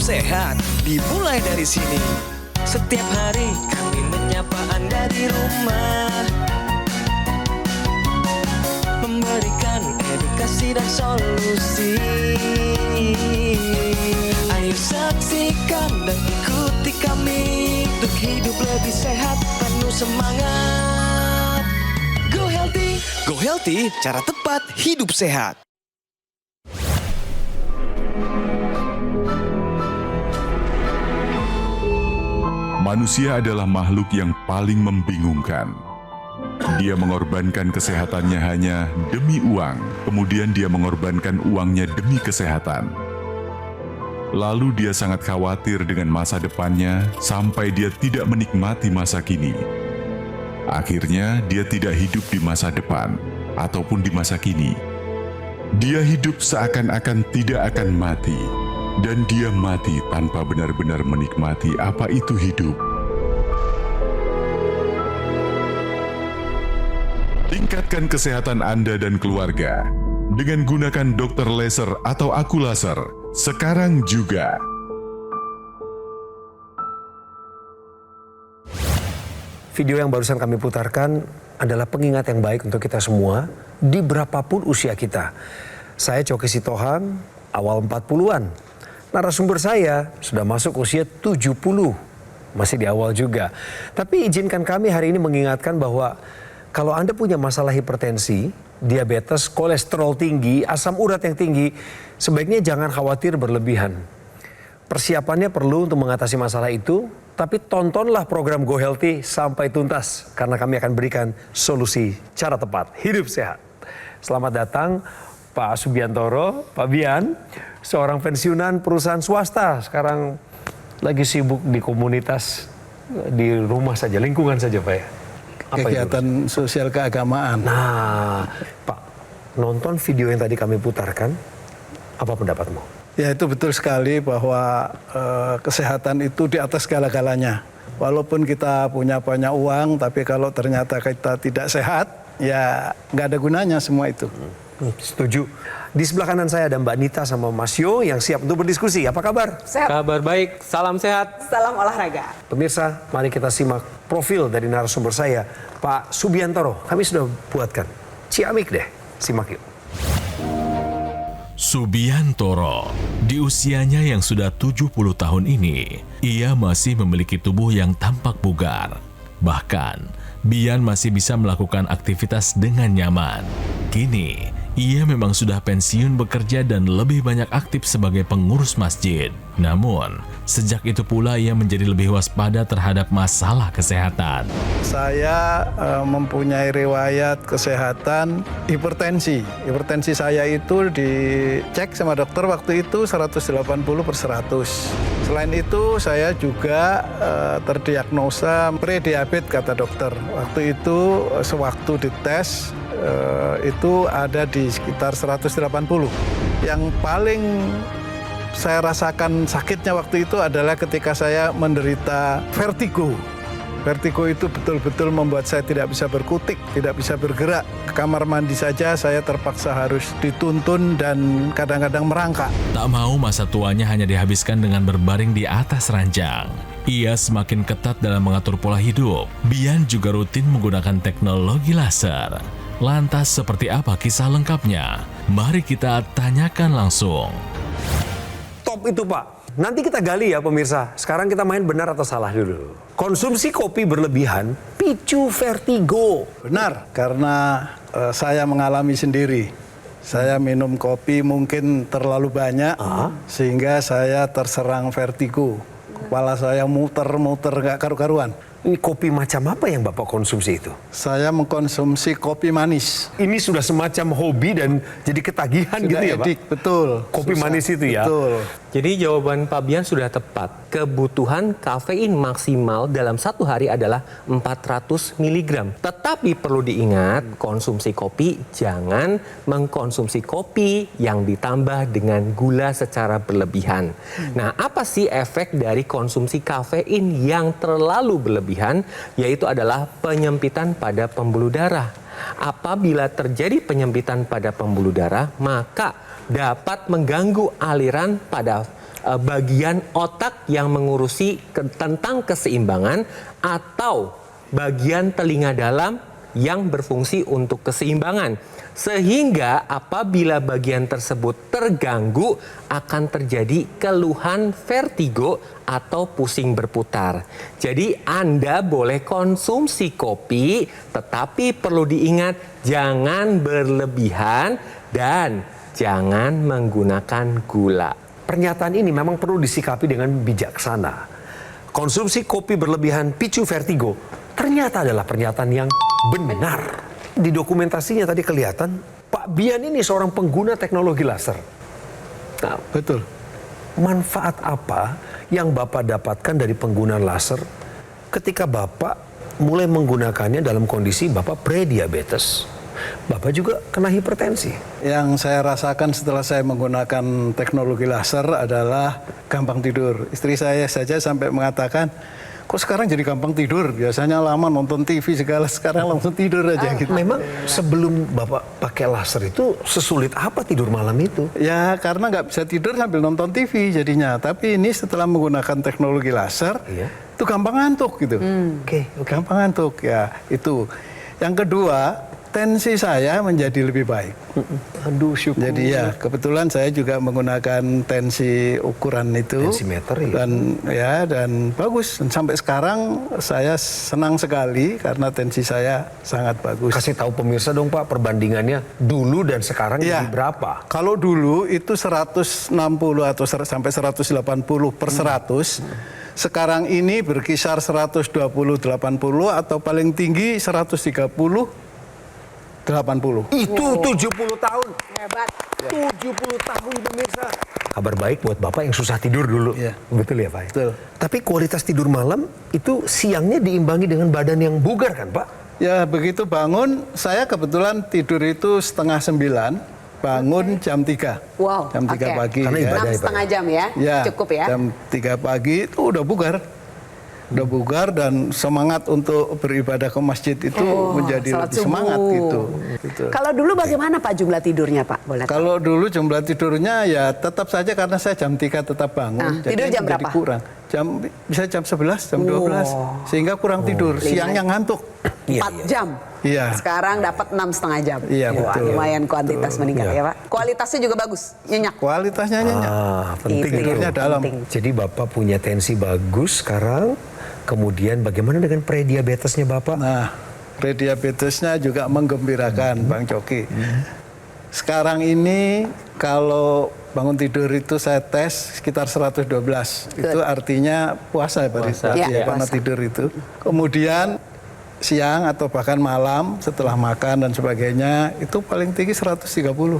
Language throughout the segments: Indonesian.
sehat dimulai dari sini. Setiap hari kami menyapa Anda di rumah, memberikan edukasi dan solusi. Ayo saksikan dan ikuti kami untuk hidup lebih sehat, penuh semangat. Go Healthy. Go Healthy, cara tepat hidup sehat. Manusia adalah makhluk yang paling membingungkan. Dia mengorbankan kesehatannya hanya demi uang, kemudian dia mengorbankan uangnya demi kesehatan. Lalu dia sangat khawatir dengan masa depannya sampai dia tidak menikmati masa kini. Akhirnya dia tidak hidup di masa depan ataupun di masa kini. Dia hidup seakan-akan tidak akan mati. Dan dia mati tanpa benar-benar menikmati apa itu hidup. Tingkatkan kesehatan Anda dan keluarga dengan gunakan Dr. Laser atau Aku Laser sekarang juga. Video yang barusan kami putarkan adalah pengingat yang baik untuk kita semua di berapapun usia kita. Saya Coki Sitohang, awal 40-an. Narasumber saya sudah masuk usia 70, masih di awal juga. Tapi izinkan kami hari ini mengingatkan bahwa kalau Anda punya masalah hipertensi, diabetes, kolesterol tinggi, asam urat yang tinggi, sebaiknya jangan khawatir berlebihan. Persiapannya perlu untuk mengatasi masalah itu, tapi tontonlah program Go Healthy sampai tuntas, karena kami akan berikan solusi cara tepat hidup sehat. Selamat datang Pak Subiantoro, Pak Bian, seorang pensiunan perusahaan swasta, sekarang lagi sibuk di komunitas, di rumah saja, lingkungan saja Pak ya? Apa kegiatan itu? Sosial keagamaan. Nah, Pak, nonton video yang tadi kami putarkan, apa pendapatmu? Ya itu betul sekali bahwa kesehatan itu di atas segala-galanya. Walaupun kita punya banyak uang, tapi kalau ternyata kita tidak sehat, ya nggak ada gunanya semua itu. Setuju. Di sebelah kanan saya ada Mbak Nita sama Mas Yo yang siap untuk berdiskusi. Apa kabar? Sehat. Kabar baik, salam sehat. Salam olahraga. Pemirsa, mari kita simak profil dari narasumber saya, Pak Subiantoro. Kami sudah buatkan. Ciamik deh, simak yuk. Subiantoro, di usianya yang sudah 70 tahun ini, ia masih memiliki tubuh yang tampak bugar. Bahkan, Bian masih bisa melakukan aktivitas dengan nyaman. Kini, ia memang sudah pensiun bekerja dan lebih banyak aktif sebagai pengurus masjid. Namun, sejak itu pula ia menjadi lebih waspada terhadap masalah kesehatan. Saya mempunyai riwayat kesehatan hipertensi. Hipertensi saya itu dicek sama dokter waktu itu 180/100. Selain itu saya juga terdiagnosa prediabetes kata dokter. Waktu itu sewaktu dites itu ada di sekitar 180. Yang paling saya rasakan sakitnya waktu itu adalah ketika saya menderita vertigo. Vertigo itu betul-betul membuat saya tidak bisa berkutik, tidak bisa bergerak. Ke kamar mandi saja saya terpaksa harus dituntun dan kadang-kadang merangkak. Tak mau masa tuanya hanya dihabiskan dengan berbaring di atas ranjang. Ia semakin ketat dalam mengatur pola hidup. Bian juga rutin menggunakan teknologi laser. Lantas seperti apa kisah lengkapnya? Mari kita tanyakan langsung. Top itu Pak. Nanti kita gali ya pemirsa. Sekarang kita main benar atau salah dulu. Konsumsi kopi berlebihan picu vertigo. Benar, karena saya mengalami sendiri. Saya minum kopi mungkin terlalu banyak, sehingga saya terserang vertigo. Kepala saya muter-muter gak karu-karuan. Ini kopi macam apa yang Bapak konsumsi itu? Saya mengkonsumsi kopi manis. Ini sudah semacam hobi dan jadi ketagihan Sudah gitu ya Pak? Betul. Kopi manis itu ya? Betul. Jadi jawaban Pak Bian sudah tepat. Kebutuhan kafein maksimal dalam satu hari adalah 400 mg. Tetapi perlu diingat, konsumsi kopi jangan mengkonsumsi kopi yang ditambah dengan gula secara berlebihan. Nah, apa sih efek dari konsumsi kafein yang terlalu berlebihan? Yaitu adalah penyempitan pada pembuluh darah. Apabila terjadi penyempitan pada pembuluh darah, maka dapat mengganggu aliran pada bagian otak yang mengurusi tentang keseimbangan atau bagian telinga dalam yang berfungsi untuk keseimbangan. Sehingga apabila bagian tersebut terganggu akan terjadi keluhan vertigo atau pusing berputar. Jadi Anda boleh konsumsi kopi, tetapi perlu diingat jangan berlebihan dan jangan menggunakan gula. Pernyataan ini memang perlu disikapi dengan bijaksana. Konsumsi kopi berlebihan picu vertigo ternyata adalah pernyataan yang benar. Di dokumentasinya tadi kelihatan Pak Bian ini seorang pengguna teknologi laser. Nah, Betul. manfaat apa yang Bapak dapatkan dari penggunaan laser ketika Bapak mulai menggunakannya dalam kondisi Bapak prediabetes? Bapak juga kena hipertensi. Yang saya rasakan setelah saya menggunakan teknologi laser adalah gampang tidur. Istri saya saja sampai mengatakan, kok sekarang jadi gampang tidur? Biasanya lama nonton TV segala, sekarang langsung tidur aja gitu. Memang sebelum Bapak pakai laser itu sesulit apa tidur malam itu? Ya karena nggak bisa tidur sambil nonton TV jadinya. Tapi ini setelah menggunakan teknologi laser, Iya. itu gampang ngantuk gitu. Oke. Gampang ngantuk ya itu. Yang kedua, tensi saya menjadi lebih baik. Aduh, syukur. Jadi ya kebetulan saya juga menggunakan tensi ukuran itu. Tensimeter ya. Dan bagus. Dan sampai sekarang saya senang sekali karena tensi saya sangat bagus. Kasih tahu pemirsa dong Pak perbandingannya dulu dan sekarang Iya. jadi berapa? Kalau dulu itu 160 atau sampai 180 per 100. Sekarang ini berkisar 120-80 atau paling tinggi 130-80. Itu 70 tahun. Hebat. 70 tahun pemirsa. Kabar baik buat Bapak yang susah tidur dulu. Iya. Betul ya Pak? Betul. Tapi kualitas tidur malam itu siangnya diimbangi dengan badan yang bugar kan Pak? Ya begitu bangun, saya kebetulan tidur itu 8:30, bangun jam 3. Wow, Jam 3 oke. pagi. Karena ya. ibadah. 6,5 jam ya? Ya, Cukup ya? Jam 3 pagi itu udah bugar. Udah bugar dan semangat untuk beribadah ke masjid itu menjadi salat lebih semangat subuh. gitu. Kalau dulu bagaimana Pak jumlah tidurnya Pak? Boleh tahu? Kalau dulu jumlah tidurnya ya tetap saja karena saya jam 3 tetap Nah, bangun. tidur jam menjadi berapa? kurang. Bisa jam 11, jam 12. Sehingga kurang tidur. Siangnya ngantuk. 4 jam. Iya. Sekarang dapat 6,5 jam. Iya, Wah, betul. lumayan kuantitas meningkat ya Pak. Kualitasnya juga bagus, nyenyak. Kualitasnya nyenyak. Penting Itu Tidurnya itu. dalam. penting. Jadi Bapak punya tensi bagus sekarang. Kemudian bagaimana dengan prediabetesnya Bapak? Nah, prediabetesnya juga menggembirakan, Bang Coki. Sekarang ini kalau bangun tidur itu saya tes sekitar 112. Itu artinya puasa Puasa. Ya, karena puasa. tidur itu. Kemudian siang atau bahkan malam setelah makan dan sebagainya itu paling tinggi 130.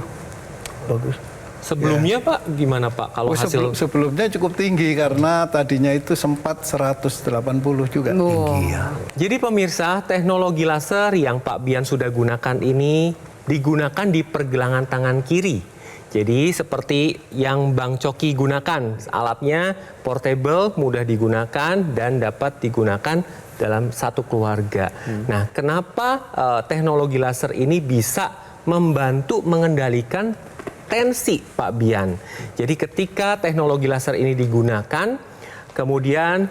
Bagus. Sebelumnya Pak gimana Pak kalau hasil Sebelumnya cukup tinggi karena tadinya itu sempat 180 juga. Jadi pemirsa, teknologi laser yang Pak Bian sudah gunakan ini digunakan di pergelangan tangan kiri. Jadi seperti yang Bang Coki gunakan, alatnya portable, mudah digunakan dan dapat digunakan dalam satu keluarga. Nah, kenapa teknologi laser ini bisa membantu mengendalikan tensi Pak Bian? Jadi ketika teknologi laser ini digunakan, kemudian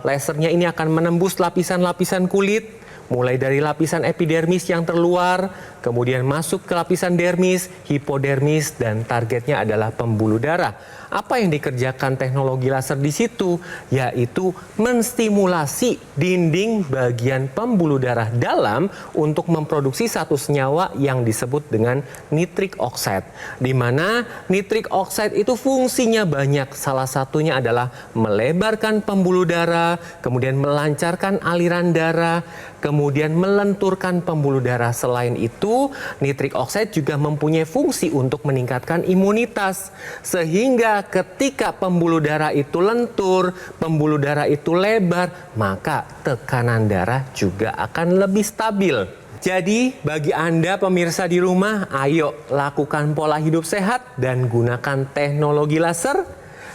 lasernya ini akan menembus lapisan-lapisan kulit, mulai dari lapisan epidermis yang terluar, kemudian masuk ke lapisan dermis, hipodermis, dan targetnya adalah pembuluh darah. Apa yang dikerjakan teknologi laser di situ? Yaitu menstimulasi dinding bagian pembuluh darah dalam untuk memproduksi satu senyawa yang disebut dengan nitric oxide. Di mana nitric oxide itu fungsinya banyak. Salah satunya adalah melebarkan pembuluh darah, kemudian melancarkan aliran darah, kemudian melenturkan pembuluh darah. Selain itu, nitric oxide juga mempunyai fungsi untuk meningkatkan imunitas. Sehingga ketika pembuluh darah itu lentur, pembuluh darah itu lebar, maka tekanan darah juga akan lebih stabil. Jadi bagi Anda pemirsa di rumah, ayo lakukan pola hidup sehat dan gunakan teknologi laser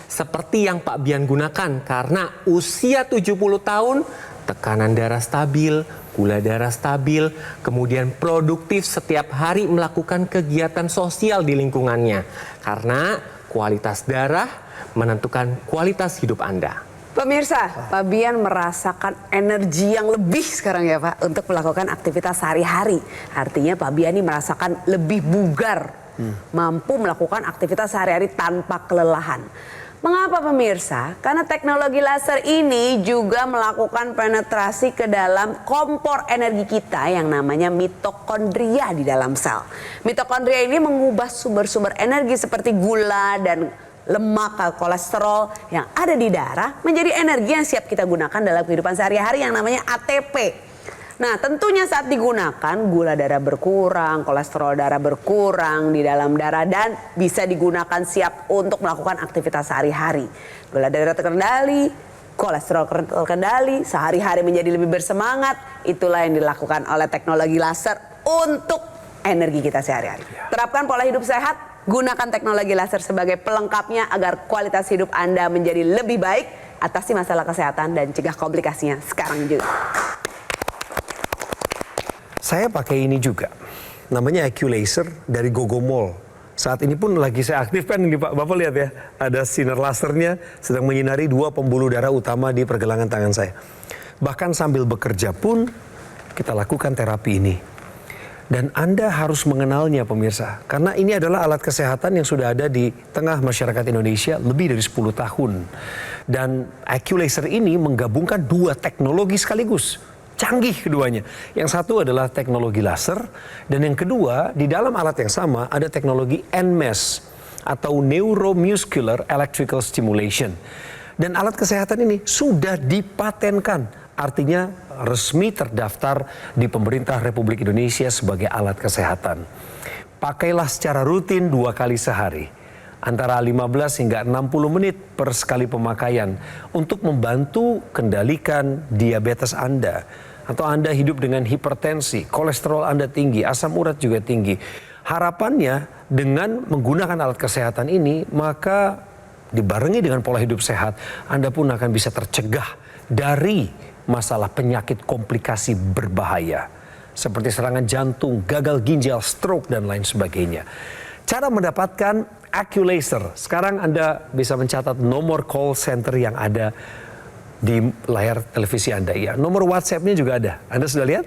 seperti yang Pak Bian gunakan. Karena usia 70 tahun, tekanan darah stabil, gula darah stabil, kemudian produktif setiap hari melakukan kegiatan sosial di lingkungannya. Karena kualitas darah menentukan kualitas hidup Anda. Pemirsa, Pak Bian merasakan energi yang lebih sekarang ya Pak untuk melakukan aktivitas sehari-hari. Artinya Pak Bian ini merasakan lebih bugar, mampu melakukan aktivitas sehari-hari tanpa kelelahan. Mengapa pemirsa? Karena teknologi laser ini juga melakukan penetrasi ke dalam kompor energi kita yang namanya mitokondria di dalam sel. Mitokondria ini mengubah sumber-sumber energi seperti gula dan lemak, kolesterol yang ada di darah menjadi energi yang siap kita gunakan dalam kehidupan sehari-hari yang namanya ATP. Nah, tentunya saat digunakan gula darah berkurang, kolesterol darah berkurang di dalam darah dan bisa digunakan siap untuk melakukan aktivitas sehari-hari. Gula darah terkendali, kolesterol terkendali, sehari-hari menjadi lebih bersemangat. Itulah yang dilakukan oleh teknologi laser untuk energi kita sehari-hari. Terapkan pola hidup sehat, gunakan teknologi laser sebagai pelengkapnya agar kualitas hidup Anda menjadi lebih baik, atasi masalah kesehatan dan cegah komplikasinya sekarang juga. Saya pakai ini juga, namanya AccuLaser dari Gogomall. Saat ini pun lagi saya aktifkan ini Pak, Bapak lihat ya, ada sinar lasernya sedang menyinari 2 pembuluh darah utama di pergelangan tangan saya. Bahkan sambil bekerja pun kita lakukan terapi ini. Dan Anda harus mengenalnya pemirsa, karena ini adalah alat kesehatan yang sudah ada di tengah masyarakat Indonesia lebih dari 10 tahun. Dan AccuLaser ini menggabungkan 2 teknologi sekaligus. Canggih keduanya. Yang satu adalah teknologi laser, dan yang kedua di dalam alat yang sama ada teknologi NMES atau Neuromuscular Electrical Stimulation. Dan alat kesehatan ini sudah dipatenkan, artinya resmi terdaftar di pemerintah Republik Indonesia sebagai alat kesehatan. Pakailah secara rutin 2 kali sehari, antara 15 hingga 60 menit per sekali pemakaian untuk membantu kendalikan diabetes Anda. Atau Anda hidup dengan hipertensi, kolesterol Anda tinggi, asam urat juga tinggi. Harapannya dengan menggunakan alat kesehatan ini, maka dibarengi dengan pola hidup sehat, Anda pun akan bisa tercegah dari masalah penyakit komplikasi berbahaya. Seperti serangan jantung, gagal ginjal, stroke, dan lain sebagainya. Cara mendapatkan AccuLaser, sekarang Anda bisa mencatat nomor call center yang ada di layar televisi Anda. Ya, nomor WhatsApp-nya juga ada. Anda sudah lihat?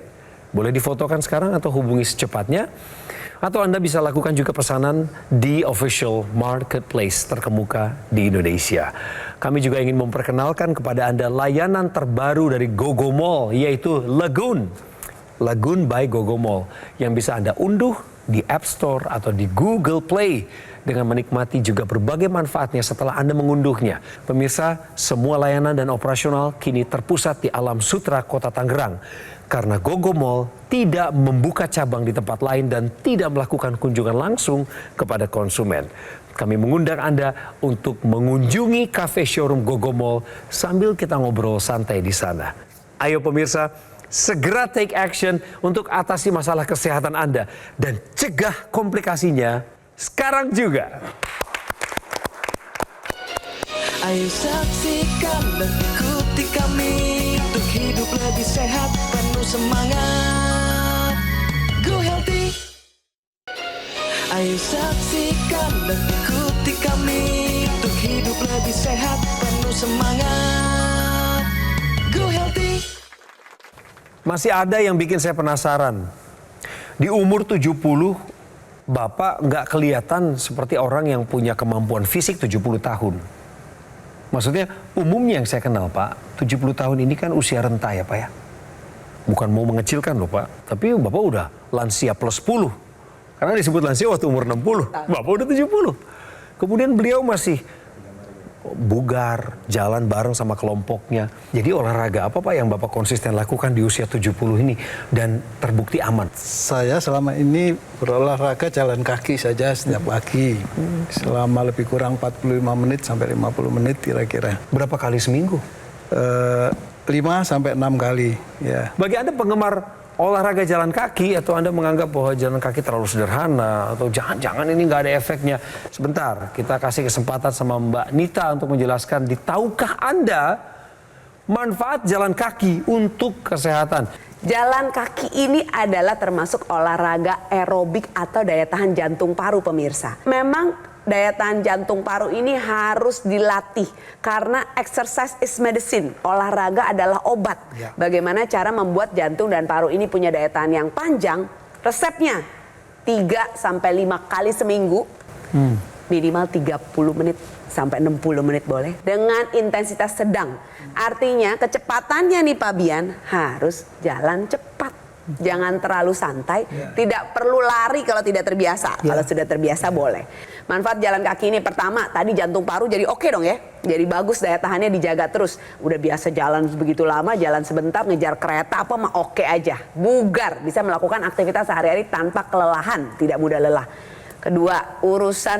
Boleh difotokan sekarang atau hubungi secepatnya. Atau Anda bisa lakukan juga pesanan di official marketplace terkemuka di Indonesia. Kami juga ingin memperkenalkan kepada Anda layanan terbaru dari Gogomall, yaitu Lagoon. Lagoon by Gogomall yang bisa Anda unduh di App Store atau di Google Play dengan menikmati juga berbagai manfaatnya setelah Anda mengunduhnya. Pemirsa, semua layanan dan operasional kini terpusat di Alam Sutra, Kota Tangerang. Karena Gogomall tidak membuka cabang di tempat lain dan tidak melakukan kunjungan langsung kepada konsumen. Kami mengundang Anda untuk mengunjungi cafe showroom Gogomall sambil kita ngobrol santai di sana. Ayo pemirsa, segera take action untuk atasi masalah kesehatan Anda dan cegah komplikasinya sekarang juga. Ayo saksikan dan ikuti kami untuk hidup lebih sehat, penuh semangat. Go Healthy. Ayo saksikan dan ikuti kami untuk hidup lebih sehat, penuh semangat. Go Healthy. Masih ada yang bikin saya penasaran. Di umur 70, Bapak nggak kelihatan seperti orang yang punya kemampuan fisik 70 tahun. Maksudnya umumnya yang saya kenal Pak, 70 tahun ini kan usia renta ya Pak ya. Bukan mau mengecilkan loh Pak, tapi Bapak udah lansia plus 10. Karena disebut lansia waktu umur 60, Bapak udah 70. Kemudian beliau masih bugar, jalan bareng sama kelompoknya. Jadi olahraga apa Pak yang Bapak konsisten lakukan di usia 70 ini dan terbukti aman? Saya selama ini berolahraga jalan kaki saja setiap pagi. Selama lebih kurang 45 menit sampai 50 menit kira-kira. Berapa kali seminggu? 5 sampai 6 kali. Ya. Bagi Anda penggemar olahraga jalan kaki atau Anda menganggap bahwa jalan kaki terlalu sederhana atau jangan-jangan ini nggak ada efeknya. Sebentar, kita kasih kesempatan sama Mbak Nita untuk menjelaskan, tahukah Anda manfaat jalan kaki untuk kesehatan? Jalan kaki ini adalah termasuk olahraga aerobik atau daya tahan jantung paru pemirsa. Memang daya tahan jantung paru ini harus dilatih karena exercise is medicine. Olahraga adalah obat. Bagaimana cara membuat jantung dan paru ini punya daya tahan yang panjang? Resepnya 3 sampai 5 kali seminggu. Minimal 30 menit sampai 60 menit boleh. Dengan intensitas sedang. Artinya kecepatannya nih Pak Bian harus jalan cepat. Jangan terlalu santai, tidak perlu lari kalau tidak terbiasa. Kalau sudah terbiasa boleh. Manfaat jalan kaki ini pertama, tadi jantung paru jadi oke dong ya. Jadi bagus, daya tahannya dijaga terus. Udah biasa jalan begitu lama, jalan sebentar, ngejar kereta apa mah oke aja. Bugar, bisa melakukan aktivitas sehari-hari tanpa kelelahan, tidak mudah lelah. Kedua, urusan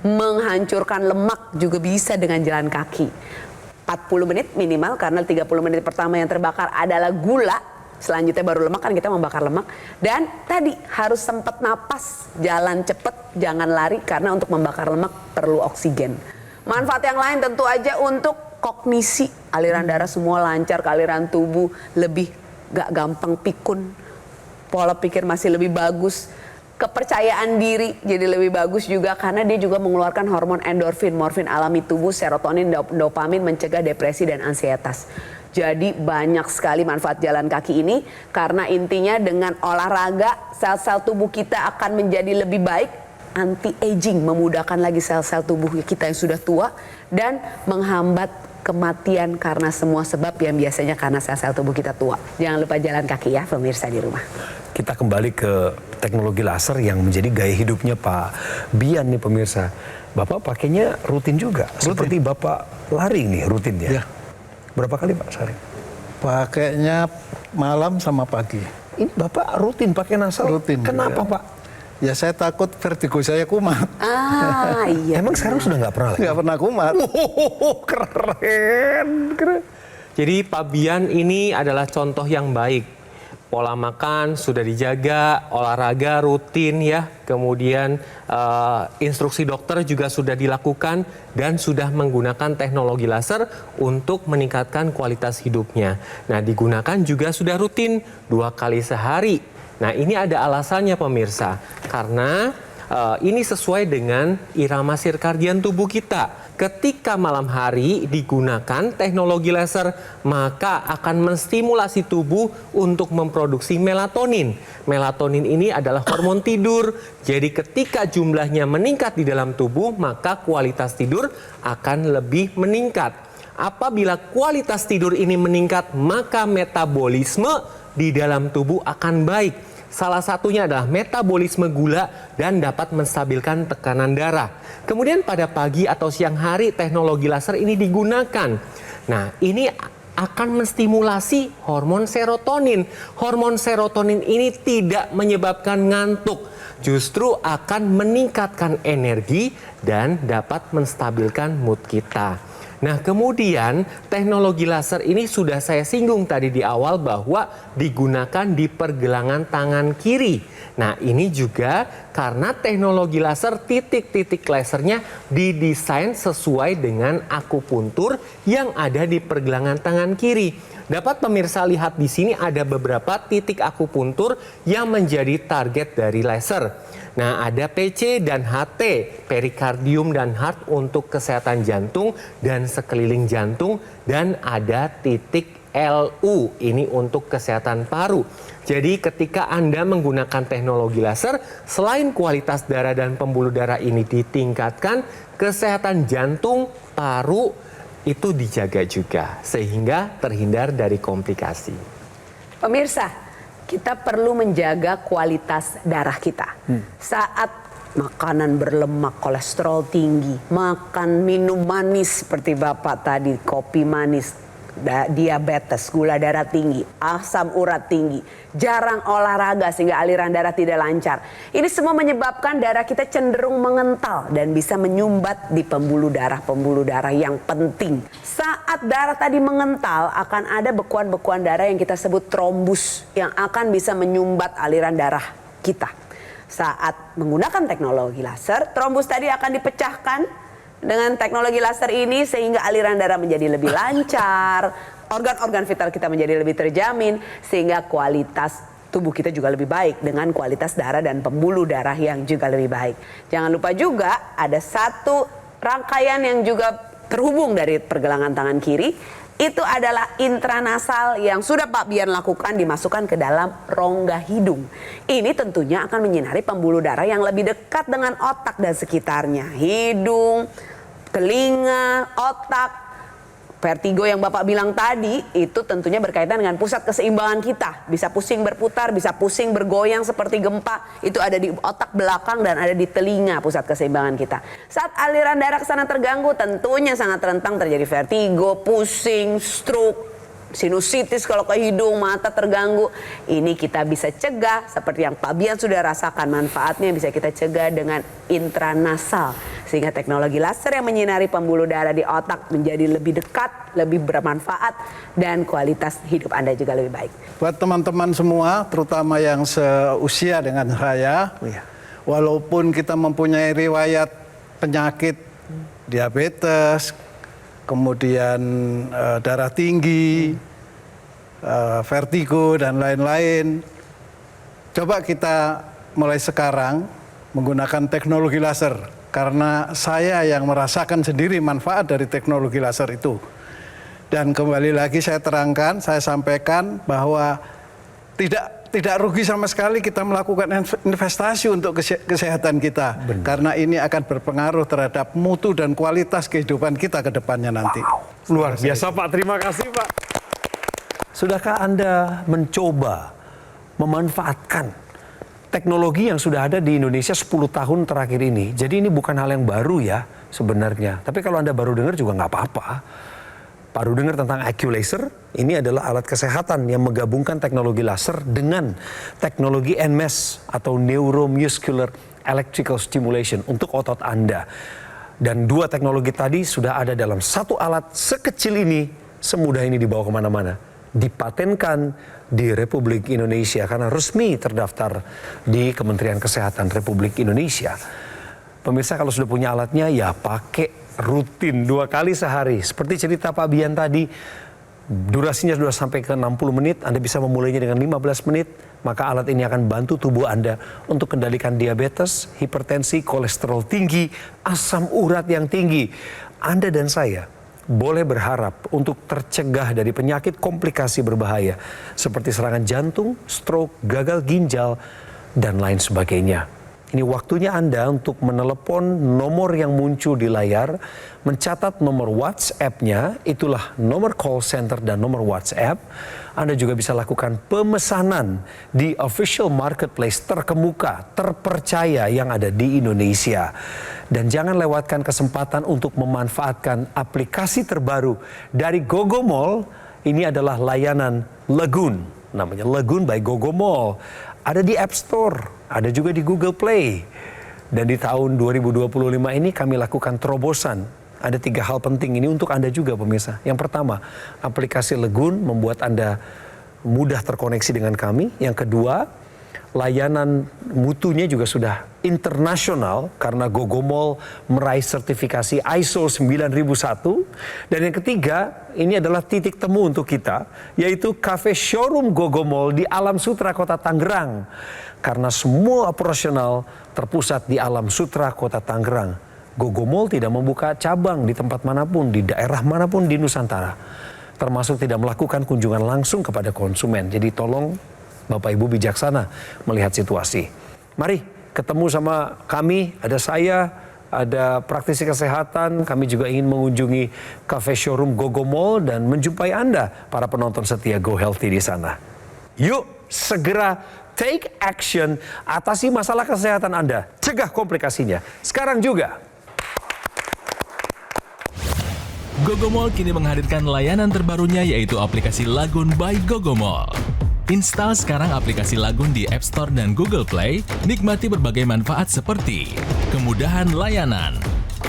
menghancurkan lemak juga bisa dengan jalan kaki. 40 menit minimal karena 30 menit pertama yang terbakar adalah gula. Selanjutnya baru lemak, kan kita membakar lemak. Dan tadi harus sempat napas, jalan cepet, jangan lari karena untuk membakar lemak perlu oksigen. Manfaat yang lain tentu aja untuk kognisi, aliran darah semua lancar ke aliran tubuh, lebih gak gampang pikun, pola pikir masih lebih bagus, kepercayaan diri jadi lebih bagus juga karena dia juga mengeluarkan hormon endorfin, morfin alami tubuh, serotonin, dopamin, mencegah depresi dan ansietas. Jadi banyak sekali manfaat jalan kaki ini karena intinya dengan olahraga sel-sel tubuh kita akan menjadi lebih baik, anti-aging, memudahkan lagi sel-sel tubuh kita yang sudah tua dan menghambat kematian karena semua sebab yang biasanya karena sel-sel tubuh kita tua. Jangan lupa jalan kaki ya pemirsa di rumah. Kita kembali ke teknologi laser yang menjadi gaya hidupnya Pak Bian nih pemirsa. Bapak pakainya rutin juga, seperti Bapak lari nih rutin ya? Berapa kali Pak sehari? Pakainya malam sama pagi. Ini Bapak rutin pakai nasal? Rutin. Kenapa Pak? Ya saya takut vertigo saya kumat. Iya. Emang sekarang sudah nggak pernah lagi? Nggak pernah kumat. Keren. Jadi Pak Bian ini adalah contoh yang baik. Pola makan sudah dijaga, olahraga rutin ya, kemudian instruksi dokter juga sudah dilakukan dan sudah menggunakan teknologi laser untuk meningkatkan kualitas hidupnya. Nah, digunakan juga sudah rutin 2 kali sehari. Nah, ini ada alasannya pemirsa, karena ini sesuai dengan irama sirkadian tubuh kita. Ketika malam hari digunakan teknologi laser, maka akan menstimulasi tubuh untuk memproduksi melatonin. Melatonin ini adalah hormon tidur. Jadi ketika jumlahnya meningkat di dalam tubuh, maka kualitas tidur akan lebih meningkat. Apabila kualitas tidur ini meningkat, maka metabolisme di dalam tubuh akan baik. Salah satunya adalah metabolisme gula dan dapat menstabilkan tekanan darah. Kemudian pada pagi atau siang hari teknologi laser ini digunakan. Nah, ini akan menstimulasi hormon serotonin. Hormon serotonin ini tidak menyebabkan ngantuk, justru akan meningkatkan energi dan dapat menstabilkan mood kita. Nah, kemudian teknologi laser ini sudah saya singgung tadi di awal bahwa digunakan di pergelangan tangan kiri. Nah, ini juga karena teknologi laser titik-titik lasernya didesain sesuai dengan akupuntur yang ada di pergelangan tangan kiri. Dapat pemirsa lihat di sini ada beberapa titik akupuntur yang menjadi target dari laser. Nah, ada PC dan HT, perikardium dan heart untuk kesehatan jantung dan sekeliling jantung, dan ada titik LU ini untuk kesehatan paru. Jadi ketika Anda menggunakan teknologi laser, selain kualitas darah dan pembuluh darah ini ditingkatkan, kesehatan jantung, paru itu dijaga juga sehingga terhindar dari komplikasi. Pemirsa, kita perlu menjaga kualitas darah kita. Saat makanan berlemak, kolesterol tinggi, makan minum manis seperti Bapak tadi, kopi manis, diabetes, gula darah tinggi, asam urat tinggi, jarang olahraga sehingga aliran darah tidak lancar. Ini semua menyebabkan darah kita cenderung mengental dan bisa menyumbat di pembuluh darah yang penting. Saat darah tadi mengental akan ada bekuan-bekuan darah yang kita sebut trombus yang akan bisa menyumbat aliran darah kita. Saat menggunakan teknologi laser, trombus tadi akan dipecahkan dengan teknologi laser ini sehingga aliran darah menjadi lebih lancar, organ-organ vital kita menjadi lebih terjamin, sehingga kualitas tubuh kita juga lebih baik dengan kualitas darah dan pembuluh darah yang juga lebih baik. Jangan lupa juga ada satu rangkaian yang juga terhubung dari pergelangan tangan kiri. Itu adalah intranasal yang sudah Pak Bian lakukan, dimasukkan ke dalam rongga hidung. Ini tentunya akan menyinari pembuluh darah yang lebih dekat dengan otak dan sekitarnya. Hidung, telinga, otak. Vertigo yang Bapak bilang tadi itu tentunya berkaitan dengan pusat keseimbangan kita. Bisa pusing berputar, bisa pusing bergoyang seperti gempa. Itu ada di otak belakang dan ada di telinga pusat keseimbangan kita. Saat aliran darah ke sana terganggu, tentunya sangat rentan terjadi vertigo, pusing, stroke, sinusitis kalau ke hidung, mata terganggu. Ini kita bisa cegah seperti yang Pak Bian sudah rasakan. Manfaatnya bisa kita cegah dengan intranasal. Sehingga teknologi laser yang menyinari pembuluh darah di otak menjadi lebih dekat, lebih bermanfaat, dan kualitas hidup Anda juga lebih baik. Buat teman-teman semua, terutama yang seusia dengan saya, walaupun kita mempunyai riwayat penyakit diabetes, kemudian darah tinggi, vertigo, dan lain-lain, coba kita mulai sekarang menggunakan teknologi laser. Karena saya yang merasakan sendiri manfaat dari teknologi laser itu. Dan kembali lagi saya terangkan, saya sampaikan bahwa tidak rugi sama sekali kita melakukan investasi untuk kesehatan kita. Benar. Karena ini akan berpengaruh terhadap mutu dan kualitas kehidupan kita ke depannya nanti. Luar biasa Pak, terima kasih Pak. Sudahkah Anda mencoba memanfaatkan teknologi yang sudah ada di Indonesia 10 tahun terakhir ini? Jadi ini bukan hal yang baru ya sebenarnya. Tapi kalau Anda baru dengar juga nggak apa-apa. Baru dengar tentang AccuLaser, ini adalah alat kesehatan yang menggabungkan teknologi laser dengan teknologi NMES atau Neuromuscular Electrical Stimulation untuk otot Anda. Dan dua teknologi tadi sudah ada dalam satu alat sekecil ini, semudah ini dibawa kemana-mana. Dipatenkan di Republik Indonesia karena resmi terdaftar di Kementerian Kesehatan Republik Indonesia. Pemirsa kalau sudah punya alatnya ya pakai rutin 2 kali sehari. Seperti cerita Pak Bian tadi, durasinya sudah sampai ke 60 menit, Anda bisa memulainya dengan 15 menit, maka alat ini akan bantu tubuh Anda untuk kendalikan diabetes, hipertensi, kolesterol tinggi, asam urat yang tinggi. Anda dan saya boleh berharap untuk tercegah dari penyakit komplikasi berbahaya seperti serangan jantung, stroke, gagal ginjal, dan lain sebagainya. Ini waktunya Anda untuk menelepon nomor yang muncul di layar, mencatat nomor WhatsApp-nya, itulah nomor call center dan nomor WhatsApp. Anda juga bisa lakukan pemesanan di official marketplace terkemuka, terpercaya yang ada di Indonesia. Dan jangan lewatkan kesempatan untuk memanfaatkan aplikasi terbaru dari Gogomall. Ini adalah layanan Lagoon, namanya Lagoon by Gogomall. Ada di App Store, ada juga di Google Play. Dan di tahun 2025 ini kami lakukan terobosan. Ada 3 hal penting ini untuk Anda juga pemirsa. Yang pertama, aplikasi Lagoon membuat Anda mudah terkoneksi dengan kami. Yang kedua, layanan mutunya juga sudah internasional karena Gogomall meraih sertifikasi ISO 9001. Dan yang ketiga, ini adalah titik temu untuk kita, yaitu cafe showroom Gogomall di Alam Sutera Kota Tangerang. Karena semua operasional terpusat di Alam Sutera Kota Tangerang. Gogomall tidak membuka cabang di tempat manapun, di daerah manapun di Nusantara. Termasuk tidak melakukan kunjungan langsung kepada konsumen. Jadi tolong Bapak Ibu bijaksana melihat situasi. Mari ketemu sama kami, ada saya, ada praktisi kesehatan, kami juga ingin mengunjungi cafe showroom Gogomall dan menjumpai Anda, para penonton setia Go Healthy di sana. Yuk segera take action, atasi masalah kesehatan Anda, cegah komplikasinya, sekarang juga. Gogomall kini menghadirkan layanan terbarunya yaitu aplikasi Lagoon by Gogomall. Install sekarang aplikasi Lagoon di App Store dan Google Play, nikmati berbagai manfaat seperti kemudahan layanan,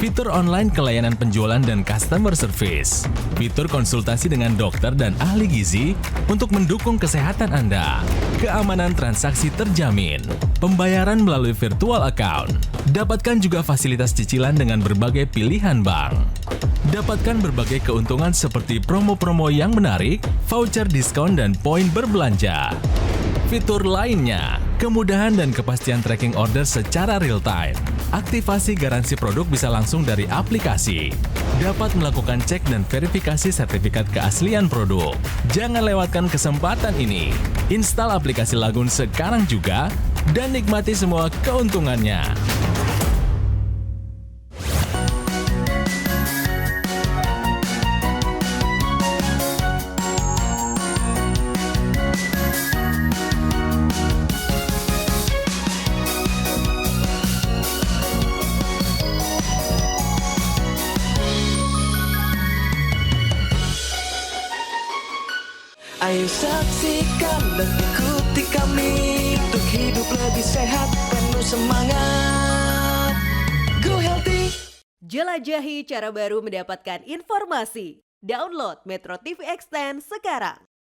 fitur online kelayanan penjualan dan customer service, fitur konsultasi dengan dokter dan ahli gizi untuk mendukung kesehatan Anda, keamanan transaksi terjamin, pembayaran melalui virtual account, dapatkan juga fasilitas cicilan dengan berbagai pilihan bank. Dapatkan berbagai keuntungan seperti promo-promo yang menarik, voucher diskon dan poin berbelanja. Fitur lainnya, kemudahan dan kepastian tracking order secara real-time. Aktivasi garansi produk bisa langsung dari aplikasi. Dapat melakukan cek dan verifikasi sertifikat keaslian produk. Jangan lewatkan kesempatan ini. Install aplikasi Lagun sekarang juga dan nikmati semua keuntungannya. Ayo saksikan dan ikuti kami untuk hidup lebih sehat, penuh semangat. Go Healthy. Jelajahi cara baru mendapatkan informasi. Download Metro TV Extend sekarang.